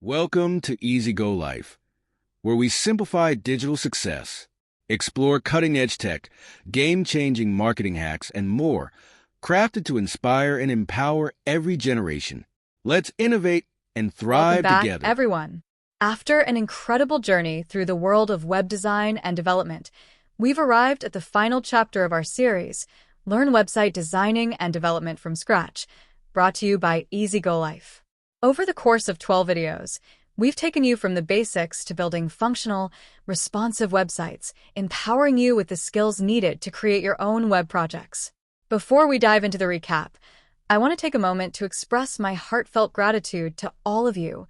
Welcome to Easy Go Life, where we simplify digital success, explore cutting-edge tech, game-changing marketing hacks, and more, crafted to inspire and empower every generation. Let's innovate and thrive Welcome back, together. everyone. After an incredible journey through the world of web design and development, we've arrived at the final chapter of our series, Learn Website Designing and Development from Scratch, brought to you by Easy Go Life. Over the course of 12 videos, we've taken you from the basics to building functional, responsive websites, empowering you with the skills needed to create your own web projects. Before we dive into the recap, I want to take a moment to express my heartfelt gratitude to all of you,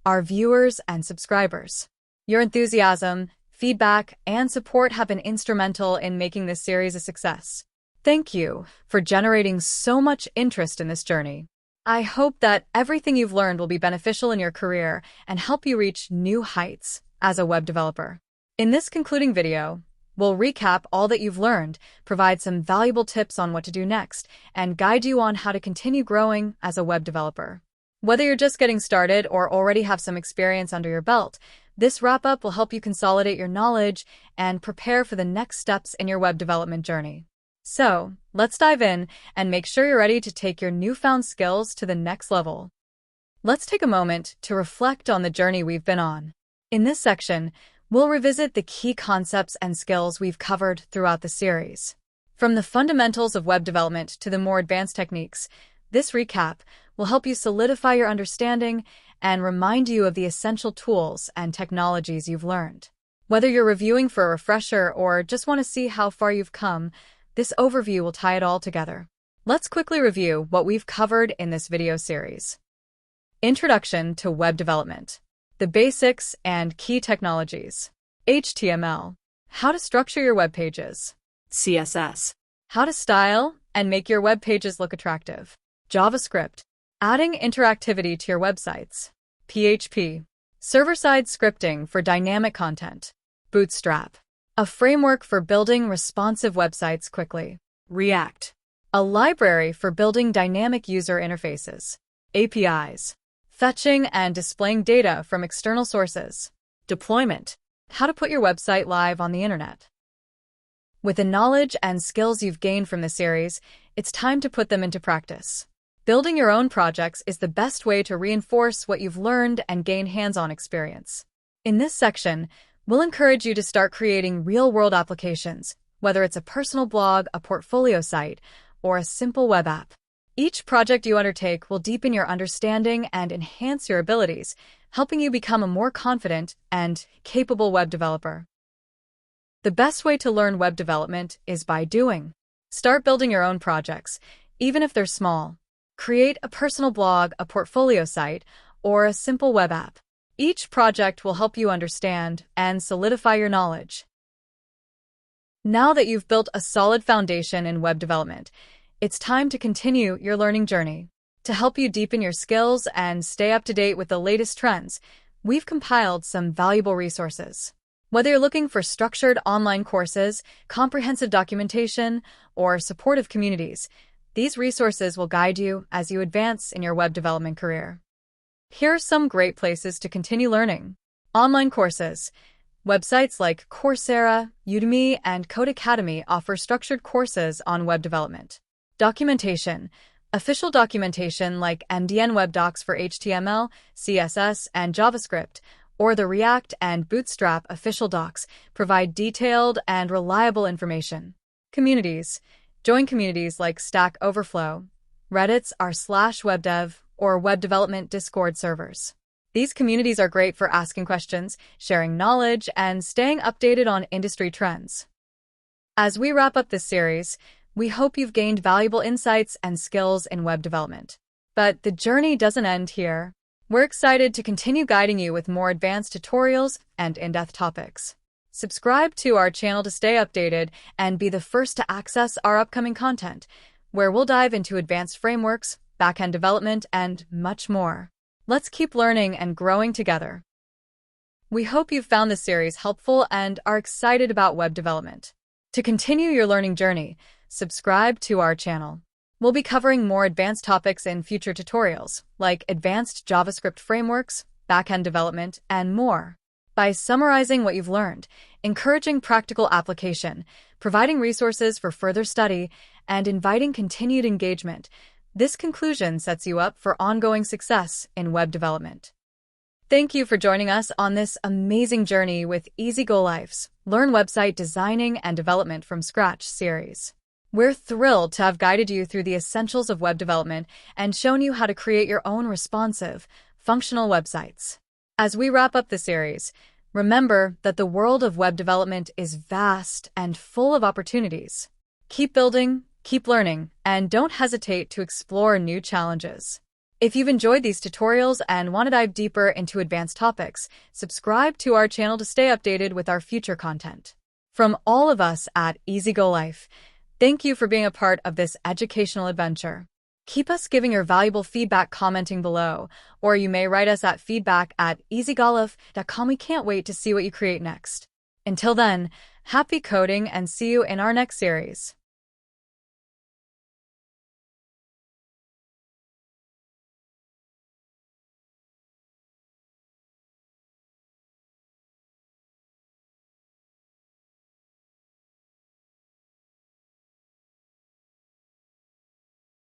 our viewers and subscribers. Your enthusiasm, feedback, and support have been instrumental in making this series a success. Thank you for generating so much interest in this journey. I hope that everything you've learned will be beneficial in your career and help you reach new heights as a web developer. In this concluding video, we'll recap all that you've learned, provide some valuable tips on what to do next, and guide you on how to continue growing as a web developer. Whether you're just getting started or already have some experience under your belt, this wrap-up will help you consolidate your knowledge and prepare for the next steps in your web development journey. So, let's dive in and make sure you're ready to take your newfound skills to the next level. Let's take a moment to reflect on the journey we've been on. In this section, we'll revisit the key concepts and skills we've covered throughout the series. From the fundamentals of web development to the more advanced techniques, this recap will help you solidify your understanding and remind you of the essential tools and technologies you've learned. Whether you're reviewing for a refresher or just want to see how far you've come, this overview will tie it all together. Let's quickly review what we've covered in this video series. Introduction to web development. The basics and key technologies. HTML. How to structure your web pages. CSS. How to style and make your web pages look attractive. JavaScript. Adding interactivity to your websites. PHP. Server-side scripting for dynamic content. Bootstrap. A framework for building responsive websites quickly. React. A library for building dynamic user interfaces. APIs. Fetching and displaying data from external sources. Deployment. How to put your website live on the internet. With the knowledge and skills you've gained from this series, it's time to put them into practice. Building your own projects is the best way to reinforce what you've learned and gain hands-on experience. In this section, we'll encourage you to start creating real-world applications, whether it's a personal blog, a portfolio site, or a simple web app. Each project you undertake will deepen your understanding and enhance your abilities, helping you become a more confident and capable web developer. The best way to learn web development is by doing. Start building your own projects, even if they're small. Create a personal blog, a portfolio site, or a simple web app. Each project will help you understand and solidify your knowledge. Now that you've built a solid foundation in web development, it's time to continue your learning journey. To help you deepen your skills and stay up to date with the latest trends, we've compiled some valuable resources. Whether you're looking for structured online courses, comprehensive documentation, or supportive communities, these resources will guide you as you advance in your web development career. Here are some great places to continue learning. Online courses. Websites like Coursera, Udemy, and Codecademy offer structured courses on web development. Documentation. Official documentation like MDN Web Docs for HTML, CSS, and JavaScript, or the React and Bootstrap official docs provide detailed and reliable information. Communities. Join communities like Stack Overflow, Reddit's r/webdev, or web development Discord servers. These communities are great for asking questions, sharing knowledge, and staying updated on industry trends. As we wrap up this series, we hope you've gained valuable insights and skills in web development. But the journey doesn't end here. We're excited to continue guiding you with more advanced tutorials and in-depth topics. Subscribe to our channel to stay updated and be the first to access our upcoming content, where we'll dive into advanced frameworks, backend development, and much more. Let's keep learning and growing together. We hope you've found this series helpful and are excited about web development. To continue your learning journey, subscribe to our channel. We'll be covering more advanced topics in future tutorials, like advanced JavaScript frameworks, back-end development, and more. By summarizing what you've learned, encouraging practical application, providing resources for further study, and inviting continued engagement, this conclusion sets you up for ongoing success in web development. Thank you for joining us on this amazing journey with Easy Go Life's Learn Website Designing and Development from Scratch series. We're thrilled to have guided you through the essentials of web development and shown you how to create your own responsive, functional websites. As we wrap up the series, remember that the world of web development is vast and full of opportunities. Keep building, keep learning, and don't hesitate to explore new challenges. If you've enjoyed these tutorials and want to dive deeper into advanced topics, subscribe to our channel to stay updated with our future content. From all of us at Easy Go Life, thank you for being a part of this educational adventure. Keep us giving your valuable feedback commenting below, or you may write us at feedback@easygolf.com. We can't wait to see what you create next. Until then, happy coding and see you in our next series.